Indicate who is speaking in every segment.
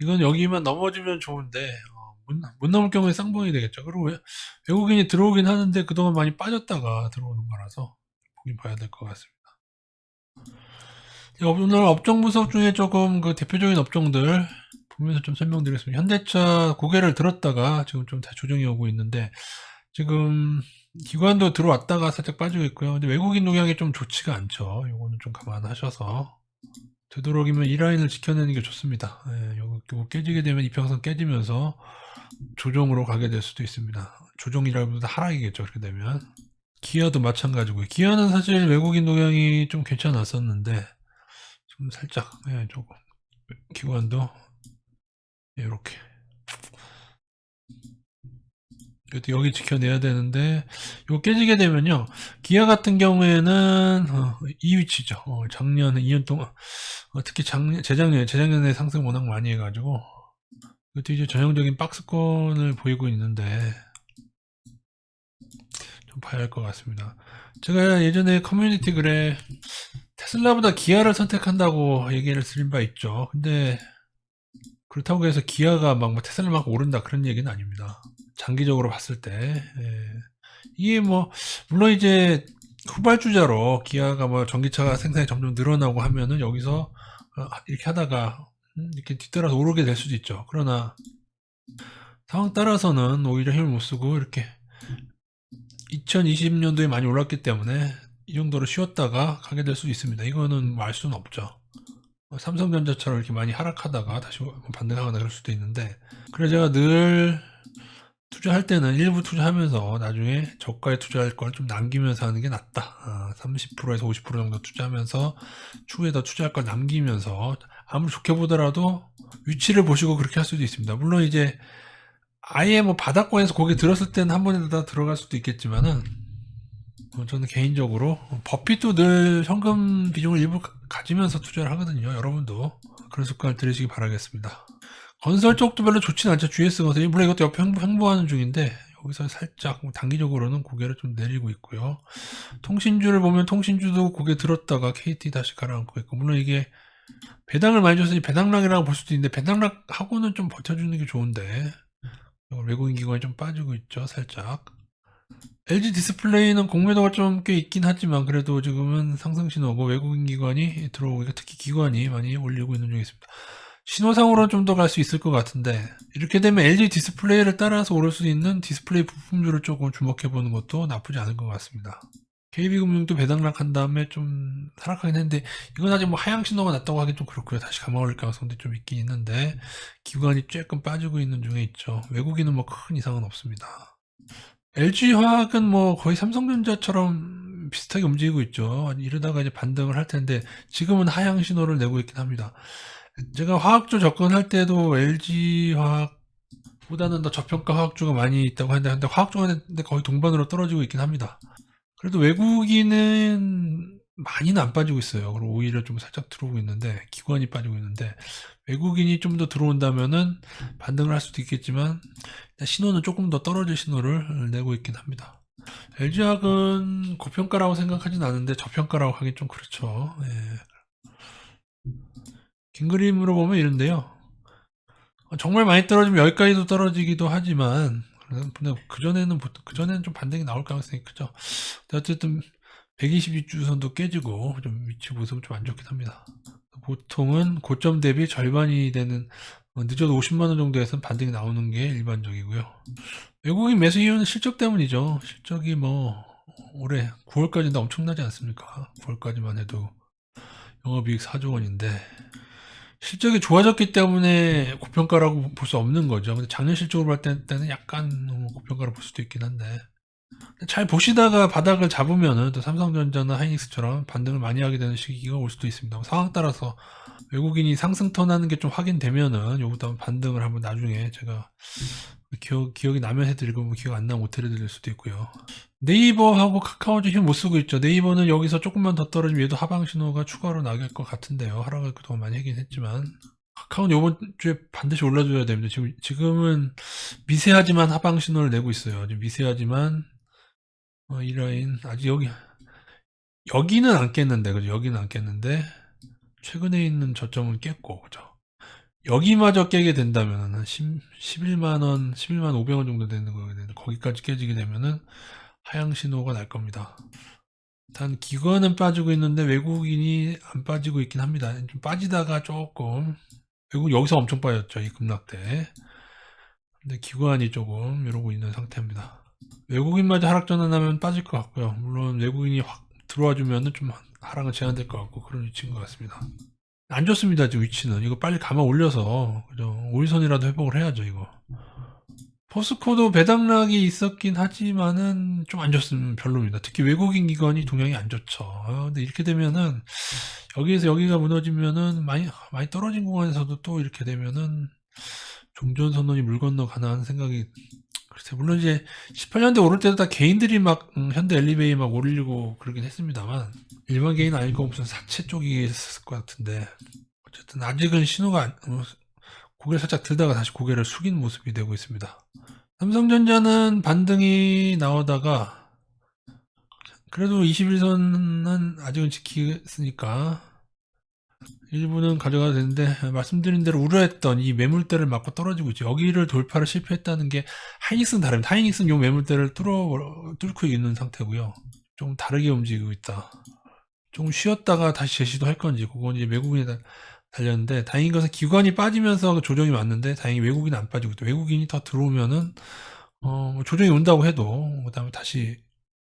Speaker 1: 이건 여기만 넘어지면 좋은데 못 넘을 경우에 쌍봉이 되겠죠. 그리고 외국인이 들어오긴 하는데 그동안 많이 빠졌다가 들어오는 거라서 보긴 봐야 될 것 같습니다. 오늘 업종 분석 중에 조금 그 대표적인 업종들 보면서 좀 설명드리겠습니다. 현대차 고개를 들었다가 지금 좀 조정이 오고 있는데 지금 기관도 들어왔다가 살짝 빠지고 있고요. 근데 외국인 동향이 좀 좋지가 않죠. 요거는 좀 감안하셔서 되도록이면 이 라인을 지켜내는 게 좋습니다. 예, 요거 깨지게 되면 이평선 깨지면서 조정으로 가게 될 수도 있습니다. 조정이라기보다 하락이겠죠. 그렇게 되면 기아도 마찬가지고요. 기아는 사실 외국인 동향이 좀 괜찮았었는데 좀 살짝 조금 기관도 이렇게 그래도 여기 지켜내야 되는데 이거 깨지게 되면요 기아 같은 경우에는 이 위치죠. 작년 2년 동안 특히 재작년에 상승 워낙 많이 해가지고 이것도 이제 전형적인 박스권을 보이고 있는데 좀 봐야 할 것 같습니다. 제가 예전에 커뮤니티 글에 테슬라보다 기아를 선택한다고 얘기를 드린 바 있죠. 근데 그렇다고 해서 기아가 막 테슬라 막 오른다 그런 얘기는 아닙니다. 장기적으로 봤을 때 이게 뭐 물론 이제 후발주자로 기아가 뭐 전기차 생산이 점점 늘어나고 하면은 여기서 이렇게 하다가 이렇게 뒤따라서 오르게 될 수도 있죠. 그러나 상황 따라서는 오히려 힘을 못 쓰고 이렇게 2020년도에 많이 올랐기 때문에 이 정도로 쉬었다가 가게 될 수도 있습니다. 이거는 뭐 알 수는 없죠. 삼성전자처럼 이렇게 많이 하락하다가 다시 반등하거나 그럴 수도 있는데 그래서 제가 늘 투자할 때는 일부 투자하면서 나중에 저가에 투자할 걸 좀 남기면서 하는 게 낫다. 30%에서 50% 정도 투자하면서 추후에 더 투자할 걸 남기면서 아무리 좋게 보더라도 위치를 보시고 그렇게 할 수도 있습니다. 물론 이제 아예 뭐 바닥권에서 고개 들었을 때는 한 번에 다 들어갈 수도 있겠지만은 저는 개인적으로 버핏도 늘 현금 비중을 일부 가지면서 투자를 하거든요. 여러분도 그런 습관을 들이시기 바라겠습니다. 건설 쪽도 별로 좋진 않죠. GS 건설이 물론 이것도 옆에 홍보하는 중인데 여기서 살짝 단기적으로는 고개를 좀 내리고 있고요. 통신주를 보면 통신주도 고개 들었다가 KT 다시 가라앉고 있고 물론 이게 배당을 많이 줬으니 배당락이라고 볼 수도 있는데 배당락하고는 좀 버텨주는 게 좋은데 외국인 기관이 좀 빠지고 있죠. 살짝. LG 디스플레이는 공매도가 좀 꽤 있긴 하지만 그래도 지금은 상승 신호고 외국인 기관이 들어오고 특히 기관이 많이 올리고 있는 중에 있습니다. 신호상으로는 좀 더 갈 수 있을 것 같은데 이렇게 되면 LG 디스플레이를 따라서 오를 수 있는 디스플레이 부품주를 조금 주목해 보는 것도 나쁘지 않을 것 같습니다. KB금융도 배당락 한 다음에 좀 하락하긴 했는데 이건 아직 뭐 하향 신호가 났다고 하긴 좀 그렇고요. 다시 감아 올릴 가능성도 좀 있긴 있는데 기관이 조금 빠지고 있는 중에 있죠. 외국인은 뭐 큰 이상은 없습니다. LG화학은 뭐 거의 삼성전자처럼 비슷하게 움직이고 있죠. 이러다가 이제 반등을 할 텐데 지금은 하향 신호를 내고 있긴 합니다. 제가 화학주 접근할 때도 LG화학보다는 더 저평가 화학주가 많이 있다고 하는데 근데 화학주가 근데 거의 동반으로 떨어지고 있긴 합니다. 그래도 외국인은 많이는 안 빠지고 있어요. 그리고 오히려 좀 살짝 들어오고 있는데 기관이 빠지고 있는데 외국인이 좀 더 들어온다면은 반등을 할 수도 있겠지만 신호는 조금 더 떨어질 신호를 내고 있긴 합니다. LG화학은 고평가라고 생각하진 않은데 저평가라고 하긴 좀 그렇죠. 예. 긴 그림으로 보면 이런데요. 정말 많이 떨어지면 여기까지도 떨어지기도 하지만 근데 그전에는 좀 반등이 나올 가능성이 크죠. 근데 어쨌든 122주선도 깨지고 좀 위치 모습은 좀 안 좋긴 합니다. 보통은 고점 대비 절반이 되는 늦어도 50만 원 정도에선 반등이 나오는 게 일반적이고요. 외국인 매수 이유는 실적 때문이죠. 실적이 뭐 올해 9월까지는 엄청나지 않습니까? 9월까지만 해도 영업이익 4조 원인데 실적이 좋아졌기 때문에 고평가라고 볼 수 없는 거죠. 근데 작년 실적으로 볼 때는 약간 고평가로 볼 수도 있긴 한데 잘 보시다가 바닥을 잡으면은 또 삼성전자나 하이닉스처럼 반등을 많이 하게 되는 시기가 올 수도 있습니다. 상황 따라서 외국인이 상승 턴하는 게 좀 확인되면은 요것도 반등을 한번 나중에 제가 기억이 나면 해드리고 뭐 기억 안 나면 못 해드릴 수도 있고요. 네이버하고 카카오 좀 힘 못 쓰고 있죠. 네이버는 여기서 조금만 더 떨어지면 얘도 하방 신호가 추가로 나갈 것 같은데요. 하락을 그동안 많이 하긴 했지만 카카오는 이번 주에 반드시 올라줘야 됩니다. 지금은 미세하지만 하방 신호를 내고 있어요. 미세하지만 이 라인 아직 여기는 안 깼는데 그죠? 여기는 안 깼는데 최근에 있는 저점은 깼고 그죠? 여기마저 깨게 된다면 한 11만원, 11만 500원 정도 되는 거거든요. 거기까지 깨지게 되면은 하향 신호가 날 겁니다. 일단 기관은 빠지고 있는데 외국인이 안 빠지고 있긴 합니다. 좀 빠지다가 조금 외국 여기서 엄청 빠졌죠, 이 급락 때. 근데 기관이 조금 이러고 있는 상태입니다. 외국인마저 하락 전환하면 빠질 것 같고요. 물론 외국인이 확 들어와 주면은 좀 하락은 제한될 것 같고 그런 위치인 것 같습니다. 안 좋습니다, 지금 위치는. 이거 빨리 감아 올려서 그죠? 5일선이라도 회복을 해야죠, 이거. 포스코도 배당락이 있었긴 하지만은 좀 안 좋으면 별로입니다. 특히 외국인 기관이 동향이 안 좋죠. 근데 이렇게 되면은 여기에서 여기가 무너지면은 많이 떨어진 구간에서도 또 이렇게 되면은 종전선언이 물 건너 가나 하는 생각이, 글쎄, 물론 이제 18년대 오를 때도 다 개인들이 막 현대 엘리베이 막 올리고 그러긴 했습니다만 일반 개인 아니고 무슨 사채 쪽이 있었을 것 같은데, 어쨌든 아직은 신호가 고개를 살짝 들다가 다시 고개를 숙인 모습이 되고 있습니다. 삼성전자는 반등이 나오다가 그래도 21선은 아직은 지키겠으니까 일부는 가져가도 되는데, 말씀드린 대로 우려했던 이 매물대를 맞고 떨어지고 있죠. 여기를 돌파를 실패했다는 게 하이닉스는 다릅니다. 하이닉스는 요 매물대를 뚫고 있는 상태고요. 좀 다르게 움직이고 있다. 좀 쉬었다가 다시 재시도할 건지 그건 이제 외국인에 달렸는데, 다행인 것은 기관이 빠지면서 조정이 왔는데 다행히 외국인은 안 빠지고 있다. 외국인이 더 들어오면은 뭐 조정이 온다고 해도 그 다음에 다시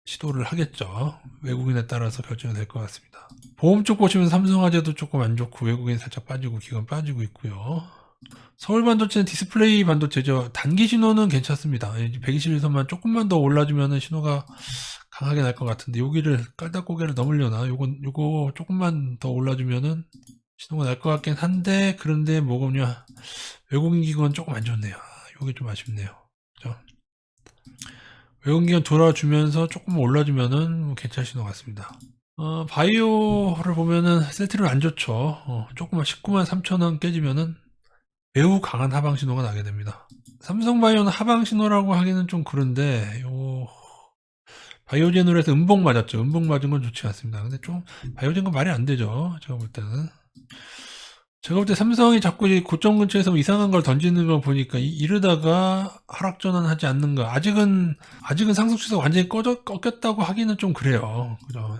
Speaker 1: 시도를 하겠죠. 외국인에 따라서 결정이 될 것 같습니다. 보험 쪽 보시면 삼성화재도 조금 안 좋고 외국인 살짝 빠지고 기관 빠지고 있고요. 서울반도체는 디스플레이 반도체죠. 단기 신호는 괜찮습니다. 121선만 조금만 더 올라주면 신호가 강하게 날 것 같은데 여기를 깔딱고개를 넘으려나? 요거 조금만 더 올라주면은 신호가 날 것 같긴 한데, 그런데 뭐냐, 외국인 기관 조금 안 좋네요. 요게 좀 아쉽네요. 그죠? 외국인 기관 돌아주면서 조금 올라주면은 뭐 괜찮은 신호 같습니다. 바이오를 보면은 셀트리온 안 좋죠. 조금만 19만 3천원 깨지면은 매우 강한 하방 신호가 나게 됩니다. 삼성바이오는 하방 신호라고 하기는 좀 그런데, 바이오젠으로 해서 음봉 맞았죠. 음봉 맞은 건 좋지 않습니다. 근데 좀 바이오젠 건 말이 안 되죠. 제가 볼 때는. 제가 볼 때 삼성이 자꾸 이 고점 근처에서 뭐 이상한 걸 던지는 걸 보니까 이러다가 하락 전환하지 않는가. 아직은 상승 추세가 완전히 꺾였다고 하기는 좀 그래요. 그죠?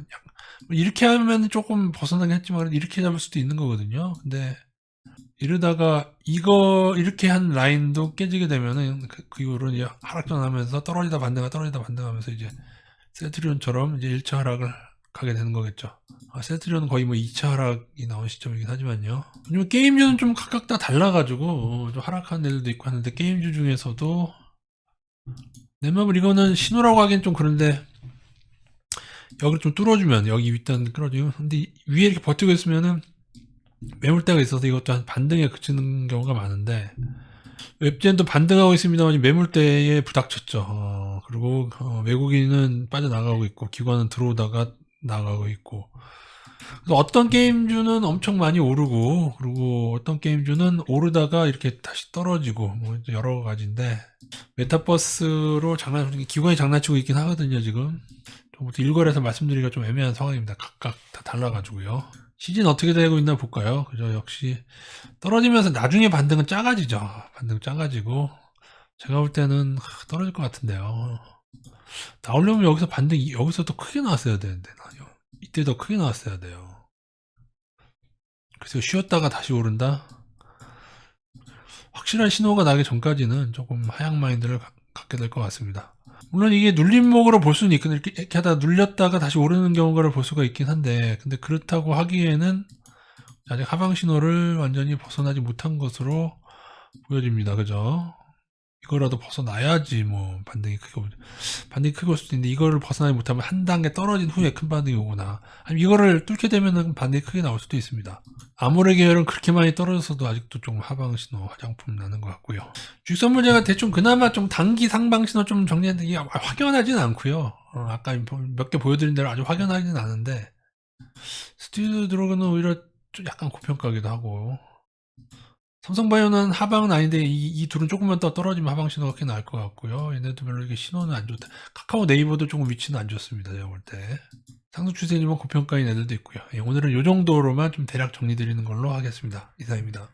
Speaker 1: 이렇게 하면 조금 벗어나긴 했지만 이렇게 잡을 수도 있는 거거든요. 근데 이러다가 이렇게 한 라인도 깨지게 되면은 그 이후로는 이제 하락 전환하면서 떨어지다 반등하면서 이제 셀트리온처럼 이제 1차 하락을 가게 되는 거겠죠. 셀트리온은 거의 뭐 2차 하락이 나온 시점이긴 하지만요. 왜냐면 게임주는 좀 각각 다 달라가지고 좀 하락하는 애들도 있고 하는데, 게임주 중에서도 넷마블 이거는 신호라고 하기엔 좀 그런데 여기를 좀 뚫어주면, 여기 윗단 끌어주면, 근데 위에 이렇게 버티고 있으면은 매물대가 있어서 이것도 한 반등에 그치는 경우가 많은데, 웹젠도 반등하고 있습니다만 매물대에 부닥쳤죠. 그리고 외국인은 빠져나가고 있고 기관은 들어오다가 나가고 있고, 그래서 어떤 게임주는 엄청 많이 오르고, 그리고 어떤 게임주는 오르다가 이렇게 다시 떨어지고, 뭐 여러 가지인데, 메타버스로 기관이 장난치고 있긴 하거든요. 지금 좀부터 일괄해서 말씀드리기가 좀 애매한 상황입니다. 각각 다 달라가지고요. 시즌 어떻게 되고 있나 볼까요? 그죠? 역시 떨어지면서 나중에 반등은 작아지죠. 반등 작아지고, 제가 볼 때는 떨어질 것 같은데요. 나오려면 여기서 여기서 더 크게 나왔어야 되는데, 이때 더 크게 나왔어야 돼요. 그래서 쉬었다가 다시 오른다? 확실한 신호가 나기 전까지는 조금 하향 마인드를 갖게 될 것 같습니다. 물론 이게 눌림목으로 볼 수는 있거든요. 이렇게 하다 눌렸다가 다시 오르는 경우를 볼 수가 있긴 한데, 근데 그렇다고 하기에는 아직 하방 신호를 완전히 벗어나지 못한 것으로 보여집니다. 그죠? 이거라도 벗어나야지 뭐 반등이 크게 올 수도 있는데, 이거를 벗어나지 못하면 한 단계 떨어진 후에 큰 반등이 오거나, 아니면 이거를 뚫게 되면 반등이 크게 나올 수도 있습니다. 아모레 계열은 그렇게 많이 떨어져서도 아직도 좀 하방 신호 화장품 나는 것 같고요. 주식선물제가 대충 그나마 좀 단기 상방 신호 좀 정리했는데 이게 확연하진 않고요. 아까 몇 개 보여드린 대로 아주 확연하진 않은데, 스튜디오 드로그는 오히려 좀 약간 고평가기도 하고, 삼성바이오는 하방은 아닌데 이 둘은 조금만 더 떨어지면 하방 신호가 크게 나을 것 같고요. 얘네도 별로 이렇게 신호는 안 좋다. 카카오 네이버도 조금 위치는 안 좋습니다. 제가 볼 때. 상승 추세지만 고평가인 애들도 있고요. 오늘은 이 정도로만 좀 대략 정리드리는 걸로 하겠습니다. 이상입니다.